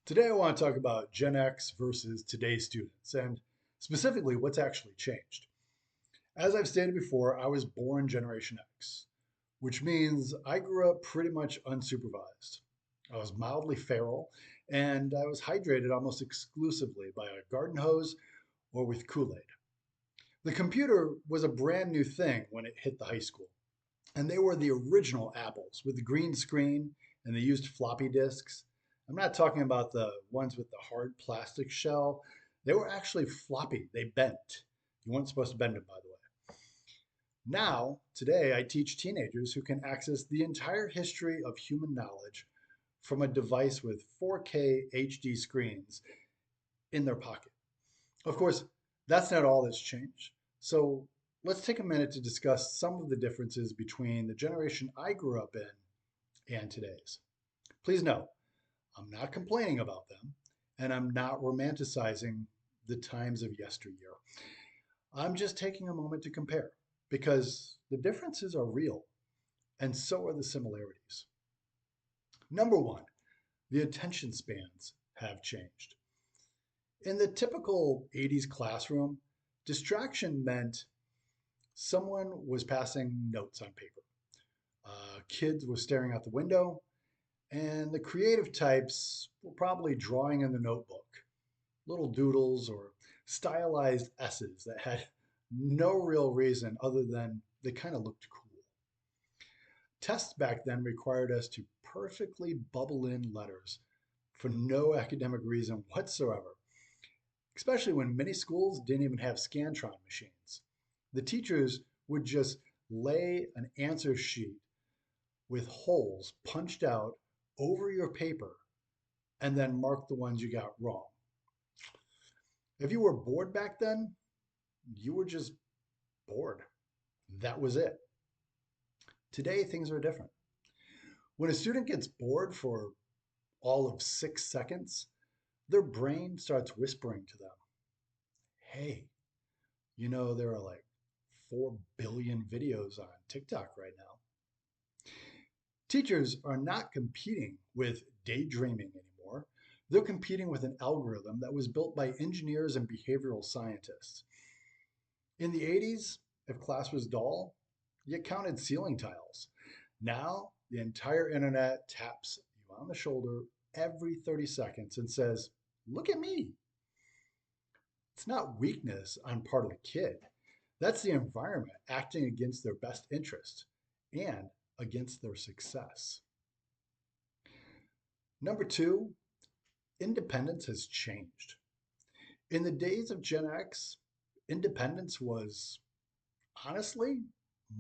Today, I want to talk about Gen X versus today's students and specifically what's actually changed. As I've stated before, I was born Generation X, which means I grew up pretty much unsupervised. I was mildly feral and I was hydrated almost exclusively by a garden hose or with Kool Aid. The computer was a brand new thing when it hit the high school, and they were the original Apples with the green screen and they used floppy disks. I'm not talking about the ones with the hard plastic shell. They were actually floppy. They bent. You weren't supposed to bend them, by the way. Now, today, I teach teenagers who can access the entire history of human knowledge from a device with 4K HD screens in their pocket. Of course, that's not all that's changed. So let's take a minute to discuss some of the differences between the generation I grew up in and today's. Please know, I'm not complaining about them, and I'm not romanticizing the times of yesteryear. I'm just taking a moment to compare because the differences are real, and so are the similarities. Number one, the attention spans have changed. In the typical 80s classroom, distraction meant someone was passing notes on paper. Kids were staring out the window, and the creative types were probably drawing in the notebook, little doodles or stylized S's that had no real reason other than they kind of looked cool. Tests back then required us to perfectly bubble in letters for no academic reason whatsoever, especially when many schools didn't even have Scantron machines. The teachers would just lay an answer sheet with holes punched out over your paper and then mark the ones you got wrong. If you were bored back then, you were just bored. That was it. Today, things are different. When a student gets bored for all of 6 seconds, their brain starts whispering to them, hey, there are like 4 billion videos on TikTok right now. Teachers are not competing with daydreaming anymore. They're competing with an algorithm that was built by engineers and behavioral scientists. In the 80s, if class was dull, you counted ceiling tiles. Now, the entire internet taps you on the shoulder every 30 seconds and says, look at me. It's not weakness on part of the kid. That's the environment acting against their best interest and against their success. Number two, independence has changed. In the days of Gen X, independence was honestly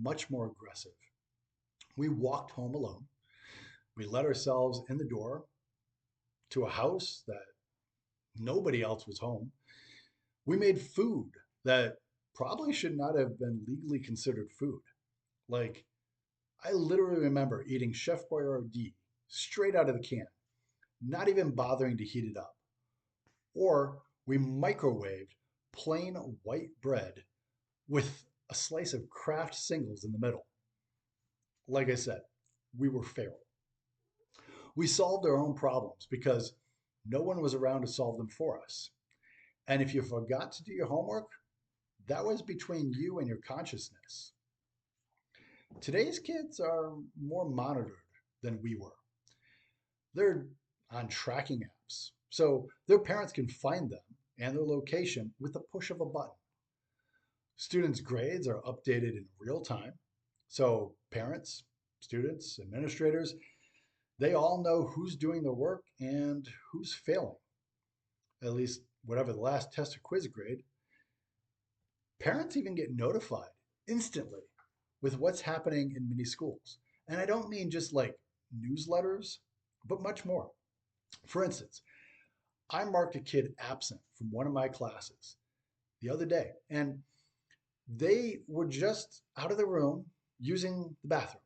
much more aggressive. We walked home alone. We let ourselves in the door to a house that nobody else was home. We made food that probably should not have been legally considered food. Like, I literally remember eating Chef Boyardee straight out of the can, not even bothering to heat it up. Or we microwaved plain white bread with a slice of Kraft singles in the middle. Like I said, we were feral. We solved our own problems because no one was around to solve them for us. And if you forgot to do your homework, that was between you and your consciousness. Today's kids are more monitored than we were. They're on tracking apps, so their parents can find them and their location with the push of a button. Students' grades are updated in real time, so parents, students, administrators, they all know who's doing the work and who's failing, at least whatever the last test or quiz grade. Parents even get notified instantly with what's happening in many schools. And I don't mean just like newsletters, but much more. For instance, I marked a kid absent from one of my classes the other day, and they were just out of the room using the bathroom.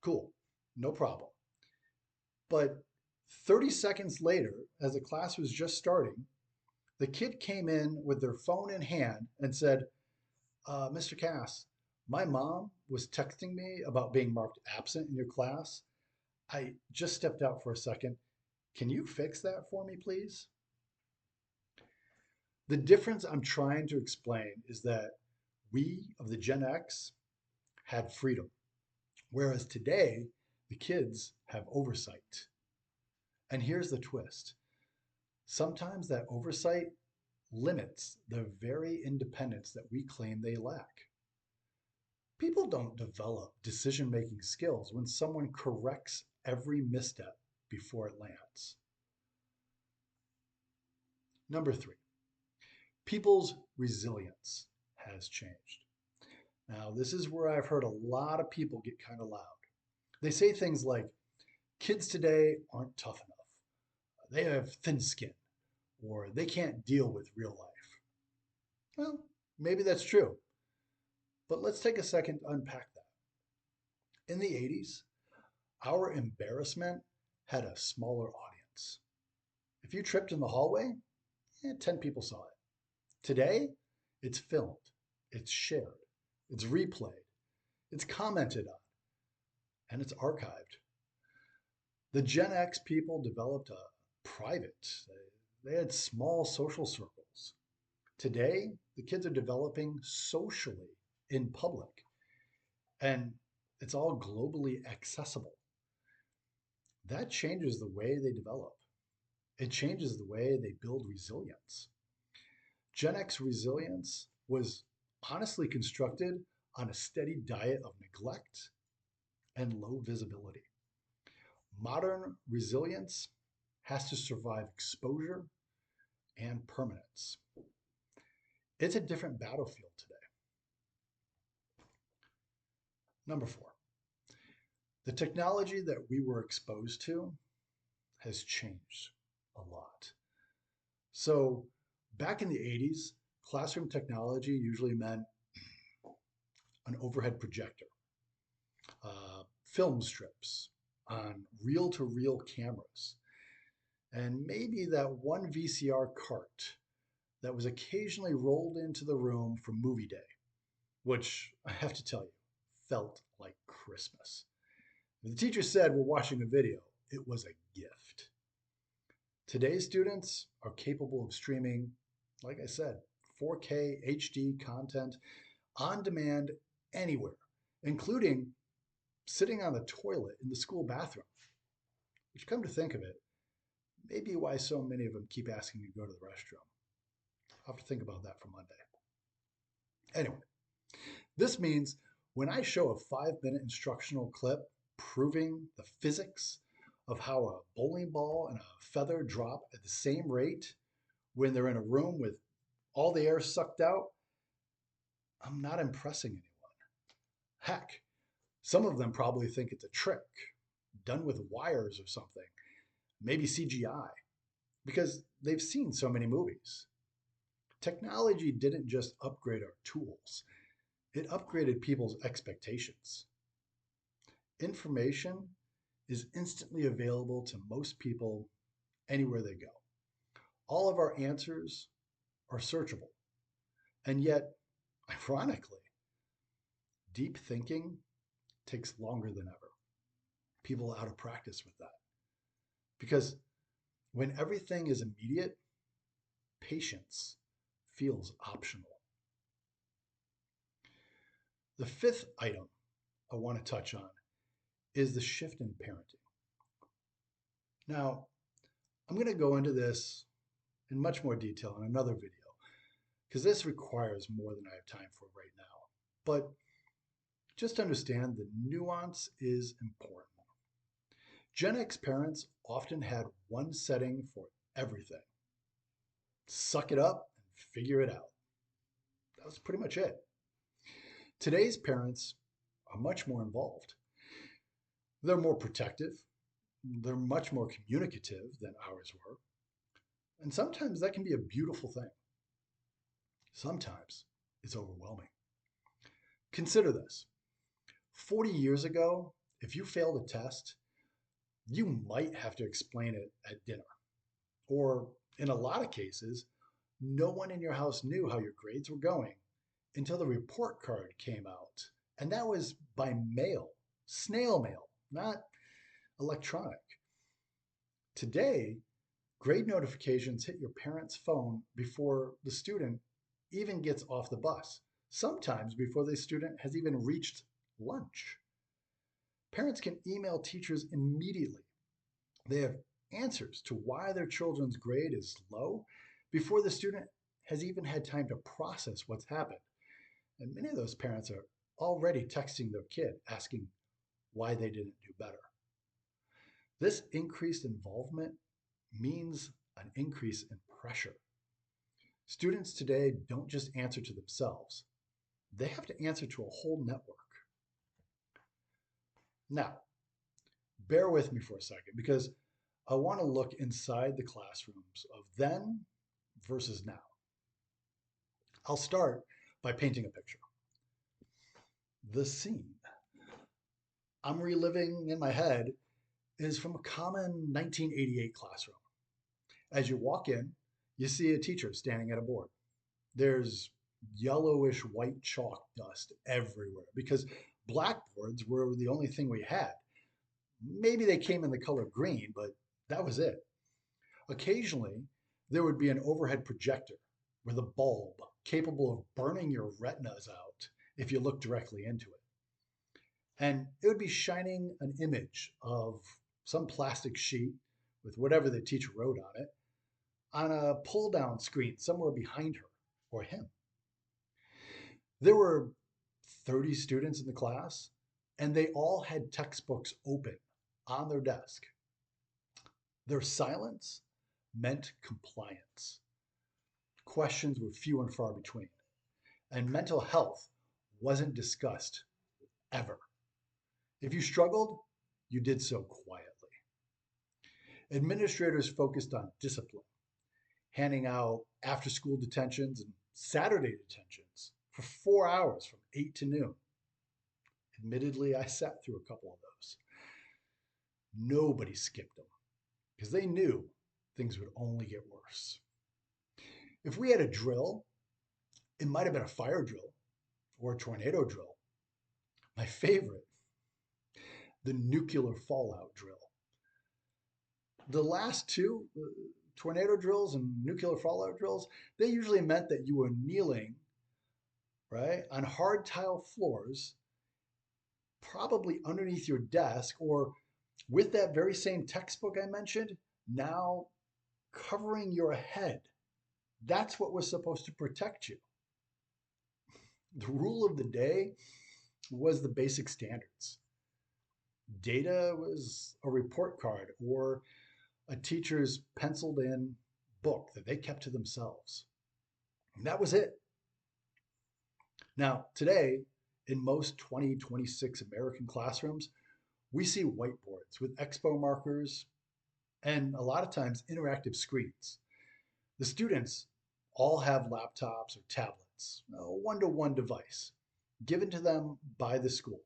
Cool, no problem. But 30 seconds later, as the class was just starting, the kid came in with their phone in hand and said, Mr. Cass, my mom was texting me about being marked absent in your class. I just stepped out for a second Can you fix that for me, please? The difference I'm trying to explain is that we of the Gen X had freedom, whereas today the kids have oversight. And here's the twist: sometimes that oversight limits the very independence that we claim they lack. People don't develop decision making skills when someone corrects every misstep before it lands. Number three, people's resilience has changed. Now, this is where I've heard a lot of people get kind of loud. They say things like, kids today aren't tough enough, they have thin skin, or they can't deal with real life. Well, maybe that's true, but let's take a second to unpack that. In the 80s, our embarrassment had a smaller audience. If you tripped in the hallway, 10 people saw it. Today, it's filmed, it's shared, it's replayed, it's commented on, and it's archived. The Gen X people developed a private, they had small social circles. Today, the kids are developing socially in public, and it's all globally accessible. That changes the way they develop. It changes the way they build resilience. Gen X resilience was honestly constructed on a steady diet of neglect and low visibility. Modern resilience has to survive exposure and permanence. It's a different battlefield today. Number four, the technology that we were exposed to has changed a lot. So, back in the 80s, classroom technology usually meant an overhead projector, film strips on reel to reel cameras, and maybe that one VCR cart that was occasionally rolled into the room for movie day, which I have to tell you, felt like Christmas. When the teacher said we're watching a video, it was a gift. Today's students are capable of streaming, like I said, 4K HD content on demand anywhere, including sitting on the toilet in the school bathroom, which, come to think of it, may be why so many of them keep asking to go to the restroom. I'll have to think about that for Monday. Anyway, this means when I show a 5-minute instructional clip proving the physics of how a bowling ball and a feather drop at the same rate when they're in a room with all the air sucked out, I'm not impressing anyone. Heck, some of them probably think it's a trick done with wires or something, maybe CGI, because they've seen so many movies. Technology didn't just upgrade our tools, it upgraded people's expectations. Information is instantly available to most people anywhere they go. All of our answers are searchable. And yet, ironically, deep thinking takes longer than ever. People are out of practice with that. Because when everything is immediate, patience feels optional. The fifth item I want to touch on is the shift in parenting. Now, I'm going to go into this in much more detail in another video because this requires more than I have time for right now. But just understand the nuance is important. Gen X parents often had one setting for everything. Suck it up and figure it out. That was pretty much it. Today's parents are much more involved. They're more protective. They're much more communicative than ours were. And sometimes that can be a beautiful thing. Sometimes it's overwhelming. Consider this. 40 years ago, if you failed a test, you might have to explain it at dinner. Or in a lot of cases, no one in your house knew how your grades were going until the report card came out. And that was by mail, snail mail, not electronic. Today, grade notifications hit your parent's phone before the student even gets off the bus, sometimes before the student has even reached lunch. Parents can email teachers immediately. They have answers to why their children's grade is low before the student has even had time to process what's happened. And many of those parents are already texting their kid asking why they didn't do better. This increased involvement means an increase in pressure. Students today don't just answer to themselves, they have to answer to a whole network. Now, bear with me for a second because I want to look inside the classrooms of then versus now. I'll start by painting a picture. The scene I'm reliving in my head is from a common 1988 classroom. As you walk in, you see a teacher standing at a board. There's yellowish white chalk dust everywhere because blackboards were the only thing we had. Maybe they came in the color green, but that was it. Occasionally, there would be an overhead projector with a bulb capable of burning your retinas out if you looked directly into it. And it would be shining an image of some plastic sheet with whatever the teacher wrote on it on a pull down screen somewhere behind her or him. There were 30 students in the class, and they all had textbooks open on their desk. Their silence meant compliance. Questions were few and far between, and mental health wasn't discussed ever. If you struggled, you did so quietly. Administrators focused on discipline, handing out after school detentions and Saturday detentions for 4 hours from 8 to noon. Admittedly, I sat through a couple of those. Nobody skipped them because they knew things would only get worse. If we had a drill, it might have been a fire drill or a tornado drill. My favorite, the nuclear fallout drill. The last two, tornado drills and nuclear fallout drills, they usually meant that you were kneeling, right, on hard tile floors, probably underneath your desk or with that very same textbook I mentioned, now covering your head. That's what was supposed to protect you. The rule of the day was the basic standards. Data was a report card or a teacher's penciled in book that they kept to themselves. And that was it. Now, today, in most 2026 American classrooms, we see whiteboards with expo markers and a lot of times interactive screens. The students all have laptops or tablets, a one-to-one device given to them by the school,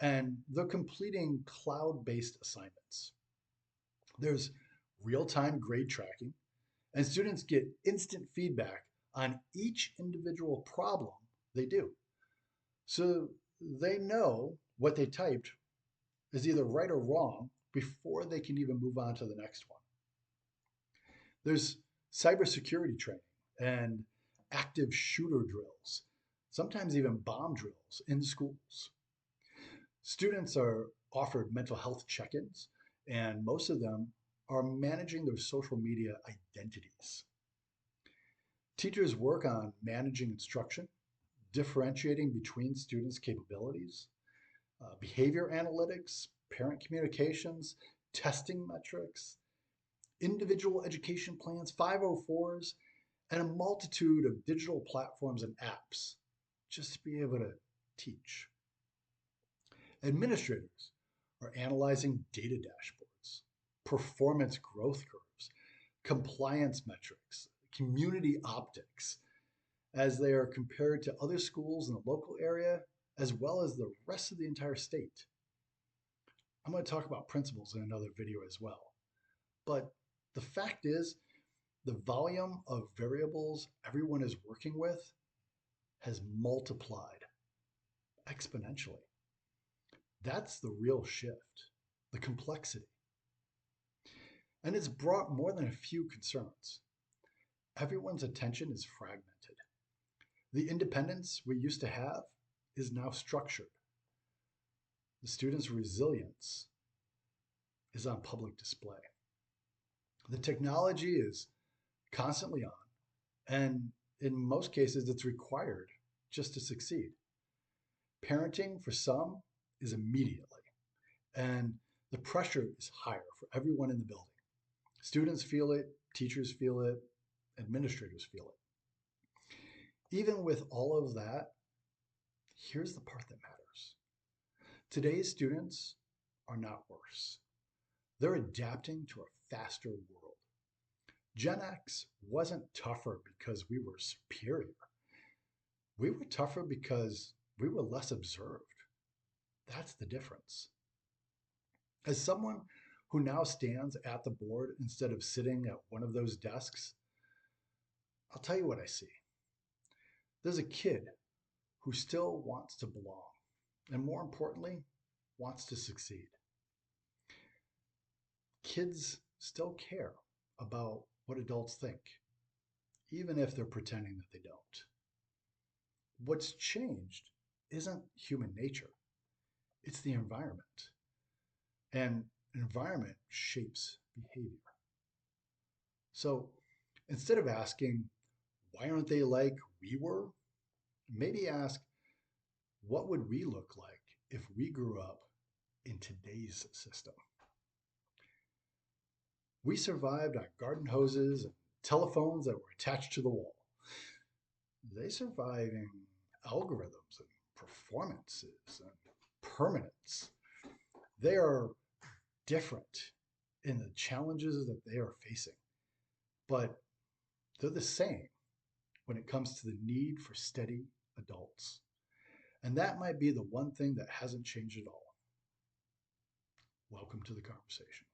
and they're completing cloud-based assignments. There's real-time grade tracking, and students get instant feedback on each individual problem they do. So they know what they typed is either right or wrong before they can even move on to the next one. There's cybersecurity training and active shooter drills, sometimes even bomb drills in schools. Students are offered mental health check ins, and most of them are managing their social media identities. Teachers work on managing instruction, differentiating between students' capabilities, behavior analytics, parent communications, testing metrics, individual education plans, 504s, and a multitude of digital platforms and apps just to be able to teach. Administrators are analyzing data dashboards, performance growth curves, compliance metrics, community optics, as they are compared to other schools in the local area, as well as the rest of the entire state. I'm going to talk about principles in another video as well. But the fact is, the volume of variables everyone is working with has multiplied exponentially. That's the real shift, the complexity. And it's brought more than a few concerns. Everyone's attention is fragmented. The independence we used to have is now structured. The students' resilience is on public display. The technology is constantly on, and in most cases, it's required just to succeed. Parenting for some is immediately, and the pressure is higher for everyone in the building. Students feel it, teachers feel it, administrators feel it. Even with all of that, here's the part that matters. Today's students are not worse. They're adapting to a faster world. Gen X wasn't tougher because we were superior. We were tougher because we were less observed. That's the difference. As someone who now stands at the board instead of sitting at one of those desks, I'll tell you what I see. There's a kid who still wants to belong, and more importantly, wants to succeed. Kids still care about what adults think, even if they're pretending that they don't. What's changed isn't human nature, it's the environment. And environment shapes behavior. So instead of asking, why aren't they like we were? Maybe ask, what would we look like if we grew up in today's system? We survived on garden hoses and telephones that were attached to the wall. They survive in algorithms and performances and permanence. They are different in the challenges that they are facing, but they're the same when it comes to the need for steady adults. And that might be the one thing that hasn't changed at all. Welcome to the conversation.